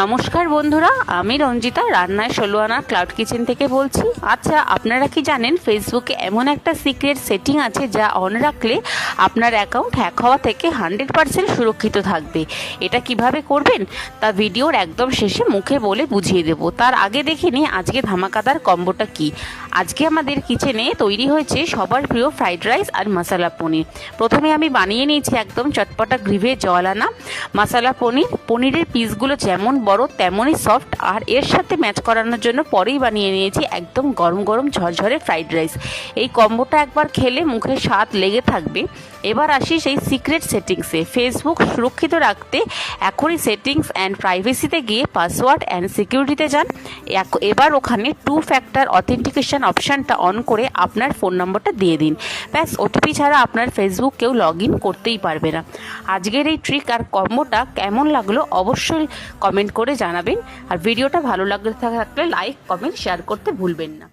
নমস্কার বন্ধুরা, আমি রঞ্জিতা রান্নায় 16 আনা ক্লাউড কিচেন থেকে বলছি। আচ্ছা, আপনারা কি জানেন ফেসবুকে এমন একটা সিক্রেট সেটিং আছে যা অন রাখলে আপনার অ্যাকাউন্ট হ্যাক হওয়া থেকে 100% সুরক্ষিত থাকবে। এটা কিভাবে করবেন তা ভিডিওর একদম শেষে মুখে বলে বুঝিয়ে দেব। তার আগে দেখে নিই আজকে ধামাকাদার কম্বোটা কি। আজকে আমাদের কিচেনে তৈরি হয়েছে সবার প্রিয় ফ্রাইড রাইস আর মশলা পনির। প্রথমে আমি বানিয়ে নিয়েছি একদম চটপটা গ্রেভি জওয়ালানা মশলা পনির। পনিরের পিসগুলো যেমন বড় তেমনই সফট, আর এর সাথে ম্যাচ করানোর জন্য পরেই বানিয়ে নিয়েছি একদম গরম গরম ঝরঝরে ফ্রাইড রাইস। এই কম্বোটা একবার খেলে মুখে স্বাদ লেগে থাকবে। এবার আসি সেই সিক্রেট সেটিংসে। ফেসবুক সুরক্ষিত রাখতে এখনই সেটিংস অ্যান্ড প্রাইভেসিতে গিয়ে পাসওয়ার্ড অ্যান্ড সিকিউরিটিতে যান। এবার ওখানে 2 ফ্যাক্টর অথেন্টিকেশন অপশানটা অন করে আপনার ফোন নম্বরটা দিয়ে দিন। ব্যাস, ওটিপি ছাড়া আপনার ফেসবুক কেউ লগ ইন করতেই পারবে না। আজকের এই ট্রিক আর কম্বোটা কেমন লাগলো অবশ্যই কমেন্ট করে জানাবেন। আর ভিডিওটা ভালো লাগলে থাকলে লাইক, কমেন্ট, শেয়ার করতে ভুলবেন না।